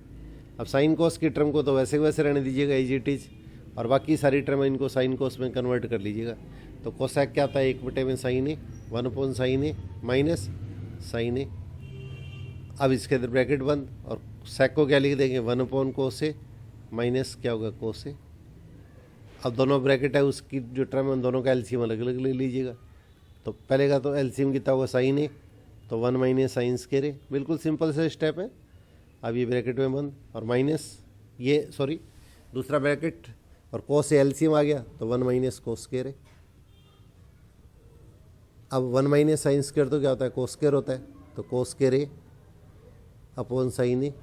अब साइन कोस की टर्म को तो वैसे वैसे रहने दीजिएगा एज इट इज, और बाकी सारी टर्म इनको साइन कोस में कन्वर्ट कर लीजिएगा। तो कोसेक क्या आता है, 1/में साइन ए, 1 साइन ए माइनस साइन ए। अब इसके अंदर ब्रैकेट बंद, और सेक को क्या लिख देंगे, 1 कोस ए माइनस क्या होगा, कोस ए। अब दोनों ब्रैकेट है उसकी जो टर्म है उन दोनों का एलसीएम अलग अलग ले लीजिएगा। तो पहले का तो एलसीएम कितना होगा, साइन ए, तो 1 - साइन स्क्वायर ए, बिल्कुल सिंपल से स्टेप है। अब ये ब्रैकेट में बंद, और माइनस ये सॉरी दूसरा ब्रैकेट, और कोस ए एलसीएम आ गया तो 1 - कोस स्क्वायर ए। अब 1 - साइन स्क्वायर तो क्या होता है, कोस स्क्वायर होता है, तो cos square A upon sine a,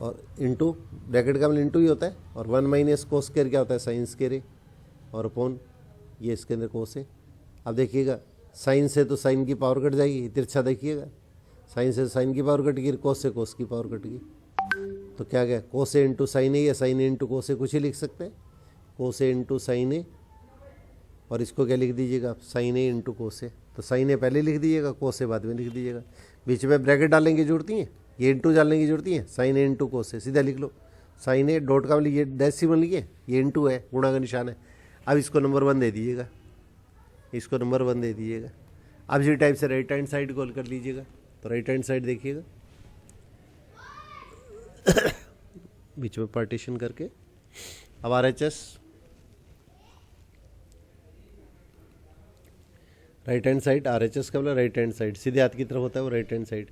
और इंटू ब्रैकेट का मतलब इंटू ही होता है, और 1 - कोस स्क्वायर क्या होता है, साइन स्क्वायर ए, और अपॉन ये इसके अंदर कोस ए। अब देखिएगा साइन से तो साइन की पावर कट जाएगी, तिरछा देखिएगा, साइन से साइन की पावर कट गई, कोस से कोस की पावर कट गई, तो क्या गया, कोस ए इंटू साइन ए, या साइन ए इंटू कोस ए, कुछ ही लिख सकते हैं, कोस ए इंटू साइन ए और इसको क्या लिख दीजिएगा आप, साइन ए इंटू कोस ए। तो साइन ए पहले लिख दीजिएगा, कोस ए बाद में लिख दीजिएगा। बीच में ब्रैकेट डालने की जरूरत नहीं है, ये इंटू डालने की जरूरत नहीं है, साइन ए इंटू कोस ए सीधा लिख लो। साइन ए डॉट का ये डेसिमल लिखिए, ये इंटू है, गुणा का निशान है। अब इसको नंबर 1 दे दीजिएगा, इसको नंबर 1 दे दीजिएगा। अब इसी टाइप से राइट हैंड साइड कॉल कर लीजिएगा। तो राइट हैंड साइड देखिएगा बीच में पार्टीशन करके। अब RHS right hand side, RHS का बोला राइट हैंड साइड, सीधे हाथ की तरफ होता है वो राइट हैंड साइड।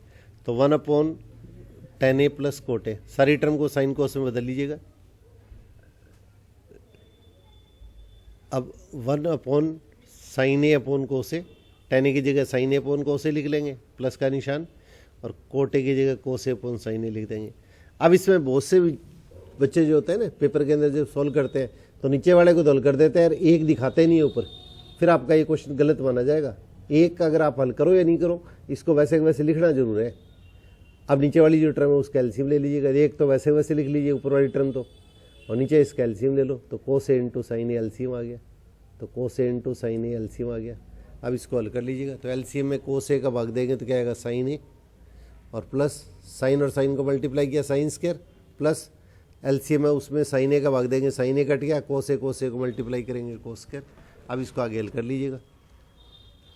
तो 1/10A प्लस कोट ए, सारी टर्म को साइन कोस में बदल लीजिएगा। अब 1/sin A/कोस ए, tan A की जगह sin A/कोस ए लिख लेंगे प्लस का निशान, और कोट ए की जगह कोस A/sin A लिख देंगे। अब इसमें बहुत से बच्चे जो होते हैं ना पेपर के अंदर जब सॉल्व करते हैं तो नीचे वाले को दल कर देते हैं और एक दिखाते नहीं है ऊपर, फिर आपका ये क्वेश्चन गलत माना जाएगा। एक का अगर आप हल करो या नहीं करो, इसको वैसे वैसे लिखना जरूर है। अब नीचे वाली जो टर्म है उसका एलसीएम ले लीजिएगा, एक तो वैसे वैसे लिख लीजिए ऊपर वाली टर्म तो, और नीचे इसका एलसीएम ले लो। तो कोस ए इंटू साइन ए एलसीएम आ गया, तो कोस ए इंटू साइन ए एलसीएम आ गया। अब इसको हल कर लीजिएगा। तो एलसीएम में कोस ए का भाग देंगे तो क्या आएगा, साइन ए, और प्लस साइन और साइन को मल्टीप्लाई किया साइन स्क्वायर, प्लस एलसीएम है उसमें साइन ए का भाग देंगे, साइन ए कट गया, कोस ए को मल्टीप्लाई करेंगे कोस स्क्वायर। अब इसको आगे हल कर लीजिएगा।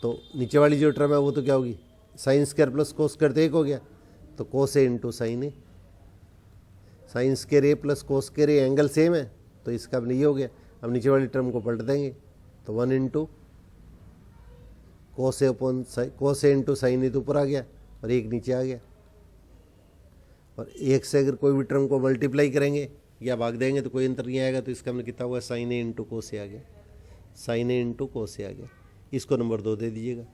तो नीचे वाली जो टर्म है वो तो क्या होगी, sine square plus cos square तो 1 हो गया, तो कोस ए इंटू साइन ए, साइन स्क्वायर ए प्लस कोस स्क्वायर ए, एंगल सेम है तो इसका अब ये हो गया। अब नीचे वाली टर्म को पलट देंगे, तो 1 इंटू कोस ए इंटू साइन ए तो ऊपर आ गया और 1 नीचे आ गया, और 1 से अगर कोई भी टर्म को मल्टीप्लाई करेंगे या भाग देंगे तो कोई अंतर नहीं आएगा। तो इसका हमने कितना हुआ, साइन ए इंटू कोस ए आ गया, साइन ए इंटू कोस ए आ गया। इसको नंबर 2 दे दीजिएगा।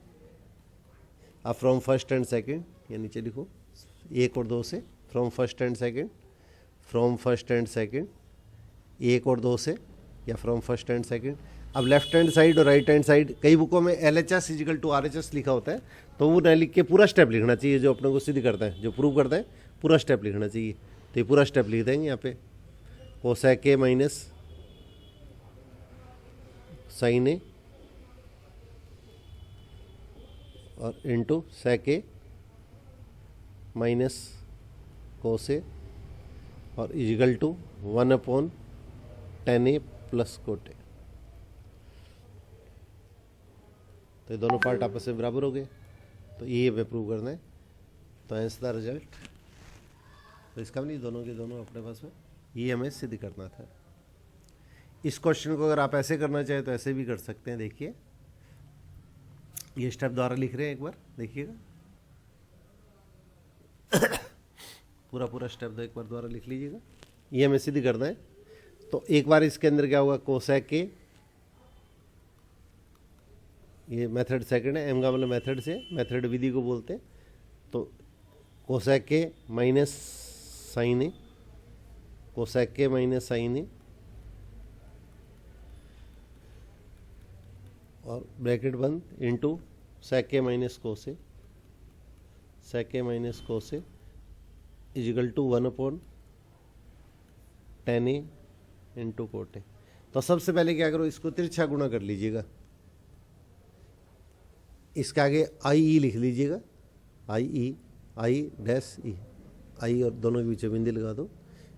अब फ्रॉम फर्स्ट एंड सेकंड, या नीचे लिखो 1 और 2 से, from first and second, from first and second 1 और 2 से, या फ्रॉम फर्स्ट एंड सेकंड। अब लेफ्ट हैंड साइड और राइट हैंड साइड, कई बुकों में LHS इजिकल टू RHS लिखा होता है, तो वो न लिख के पूरा स्टेप लिखना चाहिए जो अपने को सिद्ध करता है, जो प्रूव करता है पूरा स्टेप लिखना चाहिए। तो ये पूरा स्टेप लिख देंगे यहाँ पे, cosec a minus sine a और into sec a minus cos a और equal to 1/10A plus cot a. तो ये दोनों पार्ट आपस में बराबर हो गए, तो ये हमें प्रूव करना है। तो एंस द रिजल्ट, तो इसका भी नहीं, दोनों के दोनों अपने पास में, ये हमें सिद्ध करना था। इस क्वेश्चन को अगर आप ऐसे करना चाहें तो ऐसे भी कर सकते हैं। देखिए ये स्टेप द्वारा लिख रहे हैं, एक बार देखिएगा पूरा स्टेप दो एक बार द्वारा लिख लीजिएगा। ये हमें सिद्ध करना है। तो एक बार इसके अंदर क्या होगा, कोसेक के, ये मेथड सेकंड है, एम का मतलब मेथड से, मेथड विधि को बोलते हैं। तो कोसेक के माइनस साइन ए, कोसेक के माइनस साइन ए और ब्रैकेट बंद इंटू सेक के माइनस कोस ए, सेक के minus cos a equal to 1/10A into cot a. तो सबसे पहले क्या करो, इसको तिरछा गुणा कर लीजिएगा, इसके आगे आई लिख लीजिएगा, आई डैश ई, आई और दोनों के बीच बिंदी लगा दो।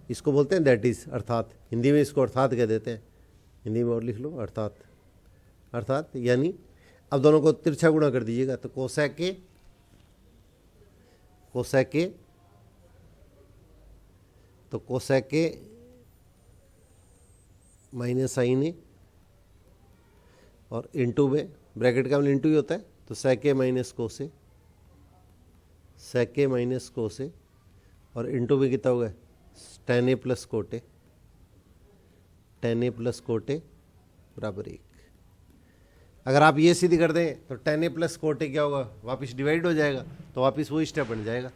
इसको बोलते हैं दैट इज, अर्थात। हिंदी में इसको अर्थात कह देते हैं, हिंदी में और लिख लो अर्थात, अर्थात यानी। अब दोनों को तिरछा गुणा कर दीजिएगा, तो कोसेक के तो कोसेक के माइनस साइन ए और इंटू में ब्रैकेट का मतलब इंटू ही होता है, तो सेक ए माइनस कोसे, सेक ए माइनस कोसे और इंटू में कितना होगा, 10A प्लस कोटे, 10A प्लस कोटे बराबर 1। अगर आप ये सिद्ध कर दें तो 10A प्लस कोटे क्या होगा, वापस डिवाइड हो जाएगा, तो वापस वही स्टेप बन जाएगा।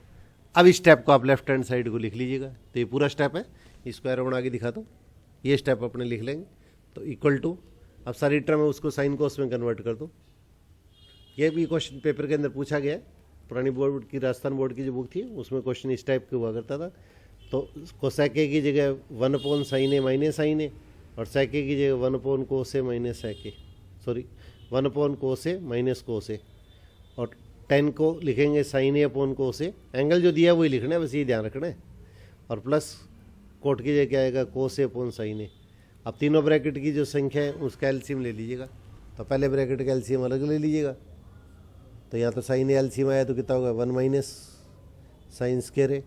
अब इस स्टेप को आप लेफ्ट हैंड साइड को लिख लीजिएगा। तो ये पूरा स्टेप है, इसको एरो बना के दिखा दो, ये स्टेप अपने लिख लेंगे। तो इक्वल टू, अब सारी टर्म है उसको साइन कोस में कन्वर्ट कर दो। ये भी क्वेश्चन पेपर के अंदर पूछा गया है, पुरानी बोर्ड की, राजस्थान बोर्ड की जो बुक थी उसमें क्वेश्चन इस टाइप के हुआ करता था। तो कोसेक ए की जगह 1/sin A minus sine a और सेक ए की जगह 1/cos A minus sec a. Sorry 1/cos A minus cos A, और 10 को लिखेंगे sin A/cos A। एंगल जो दिया है वही लिखना है, बस ये ध्यान रखना है। और प्लस कोट कीजिए, क्या आएगा cos A/sin A। अब तीनों ब्रैकेट की जो संख्या है उसका एलसीएम ले लीजिएगा। तो पहले ब्रैकेट का एलसीएम अलग ले लीजिएगा। तो यहाँ तो sin A एलसीएम आया तो कितना होगा 1 minus sin square A,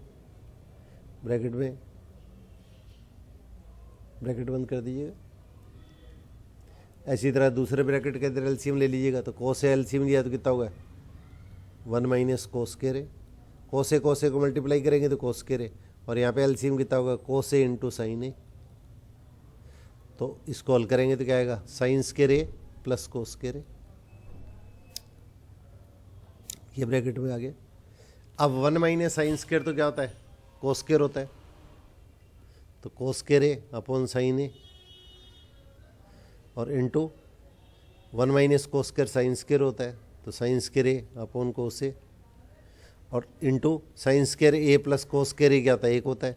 bracket में ब्रैकेट बंद कर दीजिएगा। ऐसी तरह दूसरे ब्रैकेट के अंदर एलसीएम ले लीजिएगा। तो cos A एलसीएम लिया तो कितना होगा 1 minus cos square A। cos A को मल्टीप्लाई करेंगे तो cos स्क्वायर A, और यहाँ पे एलसीएम कितना होगा cos A into sine A। तो इसको हल करेंगे तो क्या आएगा sin square A plus cos square A, ये ब्रैकेट में आ गया। अब 1 माइनस साइन स्क्वायर तो क्या होता है cos स्क्वायर होता है। तो cos square A upon sine A, और into 1 minus cos square sine square होता है। तो sine square A upon cos A, और into sine square A plus cos square A क्या होता है 1 होता है।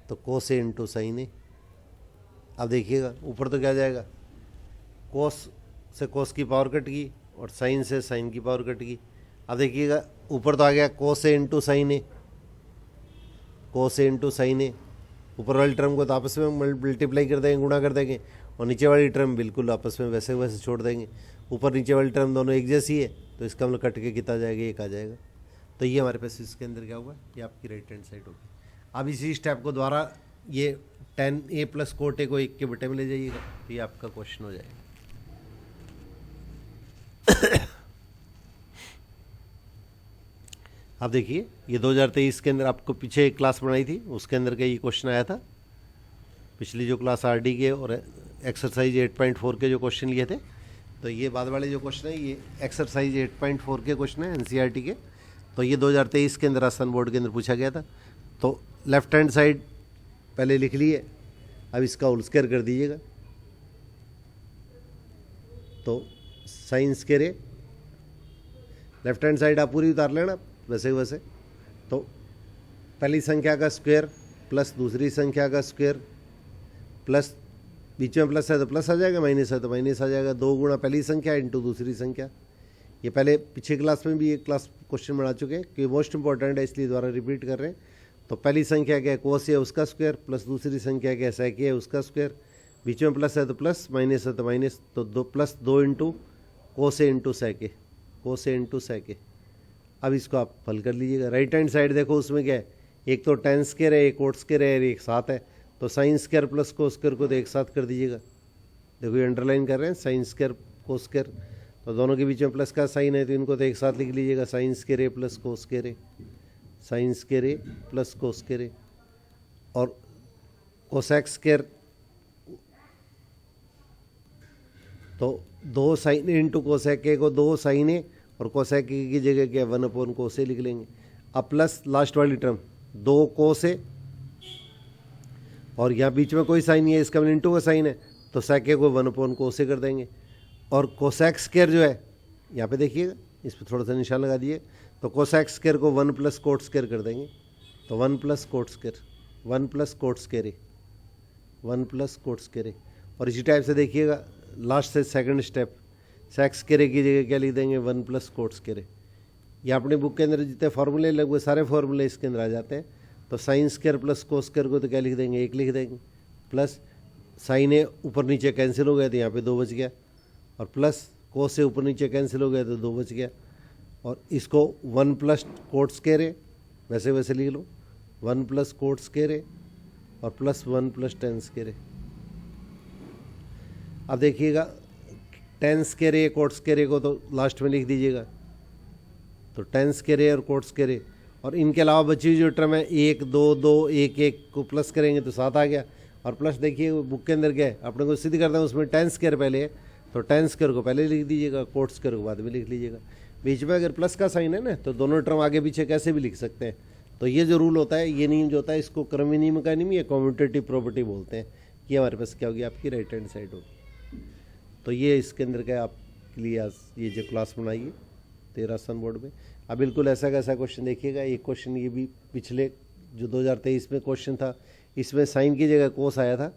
तो cos A into sine A। अब देखिएगा ऊपर तो क्या जाएगा, cos से cos की पावर कट गई और साइन से साइन की पावर कट गई। अब देखिएगा ऊपर तो आ गया cos A into sine A, cos A into sine A। ऊपर वाली टर्म को तो आपस में मल्टीप्लाई कर देंगे, गुणा कर देंगे, और नीचे वाली टर्म बिल्कुल आपस में वैसे वैसे छोड़ देंगे। ऊपर नीचे वाली टर्म दोनों एक जैसी है, तो इसका मतलब कट के कितना जाएगा 1 आ जाएगा। तो ये हमारे पास इसके अंदर क्या होगा, ये आपकी राइट हैंड साइड होगी। अब इसी स्टेप को द्वारा ये tan A plus coat A को 1 के बटे में ले जाइएगा, तो ये आपका क्वेश्चन हो जाएगा। अब देखिए ये 2023 के अंदर आपको पीछे एक क्लास बनाई थी, उसके अंदर का ये क्वेश्चन आया था। पिछली जो क्लास आरडी के और एक्सरसाइज 8.4 के जो क्वेश्चन लिए थे, तो ये बाद वाले जो क्वेश्चन है ये एक्सरसाइज 8.4 के क्वेश्चन है एनसीईआरटी के। तो ये 2023 के अंदर राजस्थान बोर्ड के अंदर पूछा गया था। तो लेफ्ट हैंड साइड पहले लिख लिए, अब इसका होल स्क्वायर कर दीजिएगा। तो sine square A, left hand side आप पूरी उतार लेना वैसे वैसे। तो पहली संख्या का स्क्वायर प्लस दूसरी संख्या का स्क्वायर, प्लस बीच में प्लस है तो प्लस आ जाएगा, माइनस है तो माइनस आ जाएगा। 2 गुणा पहली संख्या इंटू दूसरी संख्या। ये पहले पीछे क्लास में भी एक क्लास क्वेश्चन बना चुके हैं कि मोस्ट इंपॉर्टेंट है, इसलिए दोबारा रिपीट कर रहे हैं। तो पहली संख्या क्या है cos A उसका स्क्वायर, प्लस दूसरी संख्या क्या है sec A है उसका स्क्वायर, बीच में प्लस है तो प्लस, माइनस है तो माइनस। तो 2 plus 2 into cos A into sec A, cos A into sec A। अब इसको आप हल कर लीजिएगा। राइट हैंड साइड देखो उसमें क्या है, एक तो tan स्क्वायर है, एक cot स्क्वायर है, एक साथ है। तो sine square plus cos square को तो एक साथ कर दीजिएगा। देखो ये अंडरलाइन कर रहे हैं साइन स्क्वायर cos स्क्वायर, तो दोनों के बीच में प्लस का साइन है तो इनको तो एक साथ लिख लीजिएगा, sine square A plus cos square A, sine square A plus cos square A। और कोसेक स्क्वायर तो 2 साइन इंटू कोसेक A को 2 साइन A, और कोसेक A की जगह क्या 1/cos A लिख लेंगे। अब प्लस लास्ट वाली टर्म 2 cos A, और यहाँ बीच में कोई साइन नहीं है, इसका मतलब इंटू का साइन है, तो sec A को 1/cos A कर देंगे। और कोसेक स्क्वायर जो है यहाँ पे देखिएगा, इस पर थोड़ा सा निशान लगा दिए, तो कोसेक स्क्वायर को 1 प्लस कोट स्क्वायर कर देंगे। तो 1 plus coat square, 1 plus coat square A, 1 plus coat square A। और इसी टाइप से देखिएगा लास्ट से second step, sec square A की जगह क्या लिख देंगे 1 प्लस कोट स्क्वायर A। ये अपने बुक के अंदर जितने फार्मूले लगभग सारे फार्मूले इसके अंदर आ जाते हैं। तो sine square plus cos square को तो क्या लिख देंगे 1 लिख देंगे, प्लस साइन A ऊपर नीचे कैंसिल हो गया तो यहाँ पे 2 बच गया, और प्लस कोस से ऊपर नीचे कैंसिल हो गया तो 2 बच गया। और इसको 1 प्लस कोट स्क्वायर A वैसे वैसे लिख लो, 1 प्लस कोट स्क्वायर A और plus 1 plus tan square A। अब देखिएगा tan square A coat square A को तो लास्ट में लिख दीजिएगा, तो tan स्क्वायर A और कोट स्क्वायर A। और इनके अलावा बची हुई जो टर्म है 1 2 2 1 1 को प्लस करेंगे तो 7 आ गया। और प्लस देखिए बुक के अंदर क्या है, अपने को सिद्ध करना है, उसमें tan स्क्वायर पहले है तो tan स्क्वायर को पहले लिख दीजिएगा, कोट स्क्वायर को बाद में लिख लीजिएगा। बीच में अगर प्लस का साइन है ना तो दोनों टर्म आगे पीछे कैसे भी लिख सकते हैं। तो ये जो रूल होता है, ये नियम जो होता है, इसको क्रम नियम का नियम या कम्यूटेटिव प्रॉपर्टी बोलते हैं। कि हमारे पास क्या होगी, आपकी राइट हैंड साइड होगी। तो ये इसके अंदर क्या आपके लिए आज ये जो क्लास बनाई है 13 सन बोर्ड में। अब बिल्कुल ऐसा कैसा क्वेश्चन देखिएगा, एक क्वेश्चन ये भी पिछले जो 2023 में क्वेश्चन था, इसमें साइन की जगह कोस आया था,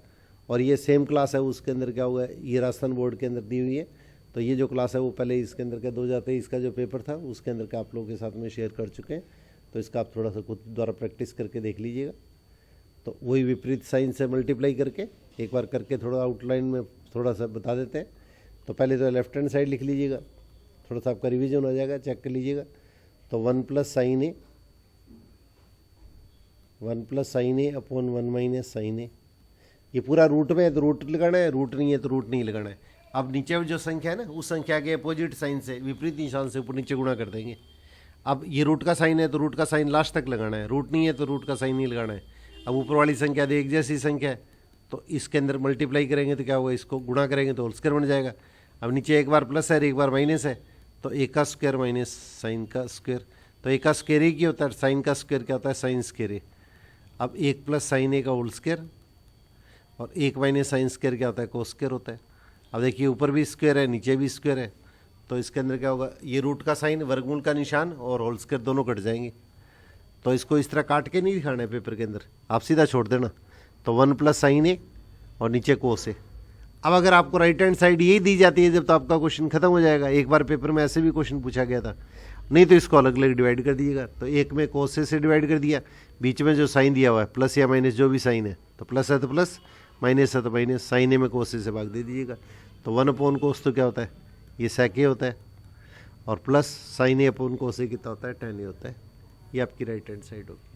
और ये सेम क्लास है उसके अंदर क्या हुआ है, ये राजस्थान बोर्ड के अंदर दी हुई है। तो ये जो क्लास है वो पहले इसके अंदर का 2023 का जो पेपर था उसके अंदर का आप लोगों के साथ में शेयर कर चुके हैं, तो इसका आप थोड़ा सा खुद द्वारा प्रैक्टिस करके देख लीजिएगा। तो वही विपरीत साइन से मल्टीप्लाई करके एक बार करके थोड़ा आउटलाइन में थोड़ा सा बता देते हैं। तो पहले तो लेफ्ट हैंड साइड लिख लीजिएगा, थोड़ा सा आपका रिवीजन हो जाएगा, चेक कर लीजिएगा। तो 1 + sin a, 1 + sin a upon 1 - sin a, ये पूरा रूट में है तो रूट लगाना है, रूट नहीं है तो रूट नहीं लगाना है। अब नीचे जो संख्या है ना उस संख्या के अपोजिट साइन से विपरीत निशान से ऊपर नीचे गुणा कर देंगे। अब ये रूट का साइन है तो रूट का साइन लास्ट तक लगाना है, रूट नहीं है तो रूट का साइन नहीं लगाना है। अब ऊपर वाली संख्या एक जैसी संख्या है तो इसके अंदर मल्टीप्लाई करेंगे तो क्या होगा, इसको गुणा करेंगे तो होल स्क्वायर बन जाएगा। अब नीचे एक बार प्लस है और एक बार माइनस है तो a का स्क्वायर माइनस साइन का स्क्वायर, तो a का स्क्वायर क्या होता है, साइन का स्क्वायर क्या होता है, साइन स्क्वायर। अब 1 + sin a का होल स्क्वायर और 1 - साइन स्क्वायर क्या होता है, कोस स्क्वायर होता है। अब देखिए ऊपर भी स्क्वायर है नीचे भी स्क्वायर है, तो इसके अंदर क्या होगा, ये रूट का साइन वर्गमूल का निशान और होल स्क्वायर दोनों कट जाएंगे। तो इसको इस तरह काट के नहीं दिखाना है पेपर के अंदर, आप सीधा छोड़ देना। तो 1 + sin a और नीचे कोस a। अब अगर आपको राइट हैंड साइड यही दी जाती है जब, तो आपका क्वेश्चन खत्म हो जाएगा। एक बार पेपर में ऐसे भी क्वेश्चन पूछा गया था, नहीं तो इसको अलग अलग डिवाइड कर दीजिएगा। तो एक में कोस a से डिवाइड कर दिया, बीच में जो साइन दिया हुआ है प्लस या माइनस जो भी साइन है, तो प्लस है तो प्लस, माइनस है तो माइनस, साइन ए में कोस a से भाग दे दीजिएगा। तो 1/cos तो क्या होता है, ये sec a होता है, और प्लस साइन a/cos a कितना होता है, tan a होता है। ये आपकी राइट हैंड साइड होगी।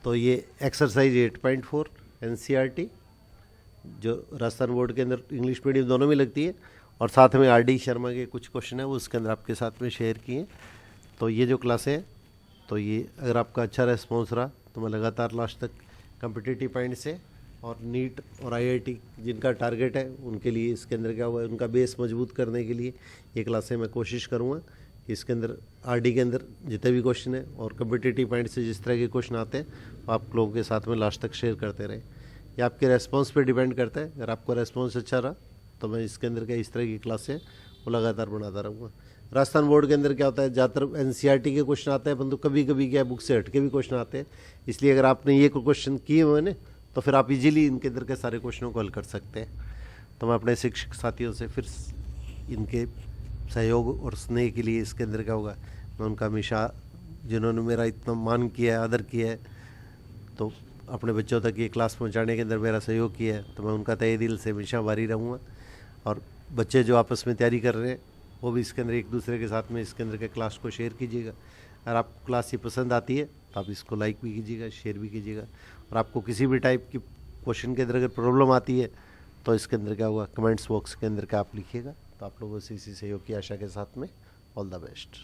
तो ये एक्सरसाइज 8.4 NCERT जो राजस्थान बोर्ड के अंदर इंग्लिश मीडियम दोनों में लगती है, और साथ में RD शर्मा के कुछ क्वेश्चन है वो उसके अंदर आपके साथ में शेयर किए। तो ये जो क्लास है, तो ये अगर आपका अच्छा रेस्पॉन्स रहा तो मैं लगातार लास्ट तक कम्पिटिटिव पॉइंट से और नीट और IIT जिनका टारगेट है उनके लिए इसके अंदर क्या हुआ है, उनका बेस मजबूत करने के लिए ये क्लासें मैं कोशिश करूँगा कि इसके अंदर RD के अंदर जितने भी क्वेश्चन है और कम्पिटिटिव पॉइंट से जिस तरह के क्वेश्चन आते हैं वो आप लोगों के साथ में लास्ट तक शेयर करते रहे। ये आपके रेस्पॉन्स पे डिपेंड करता है। अगर आपका रेस्पॉन्स अच्छा रहा तो मैं इसके अंदर क्या इस तरह की क्लासें वो लगातार बनाता रहूँगा। राजस्थान बोर्ड के अंदर क्या होता है, ज़्यादातर NCERT के क्वेश्चन आते हैं, परंतु कभी कभी क्या बुक से हट के भी क्वेश्चन आते हैं। इसलिए अगर आपने ये क्वेश्चन किए हुए हैं तो फिर आप इजीली इनके अंदर के सारे क्वेश्चनों को हल कर सकते हैं। तो मैं अपने शिक्षक साथियों से फिर इनके सहयोग और स्नेह के लिए इसके अंदर क्या होगा, मैं उनका हमेशा, जिन्होंने मेरा इतना मान किया है, आदर किया है, तो अपने बच्चों तक ये क्लास पहुंचाने के अंदर मेरा सहयोग किया है, तो मैं उनका तहे दिल से हमेशा आभारी रहूँगा। और बच्चे जो आपस में तैयारी कर रहे हैं वो भी इसके अंदर एक दूसरे के साथ में इसके अंदर के क्लास को शेयर कीजिएगा। अगर आपको क्लास ये पसंद आती है तो आप इसको लाइक भी कीजिएगा, शेयर भी कीजिएगा। और आपको किसी भी टाइप की क्वेश्चन के अंदर अगर प्रॉब्लम आती है तो इसके अंदर क्या होगा, कमेंट्स बॉक्स के अंदर का आप लिखिएगा। तो आप लोगों से इसी सहयोग की आशा के साथ में ऑल द बेस्ट।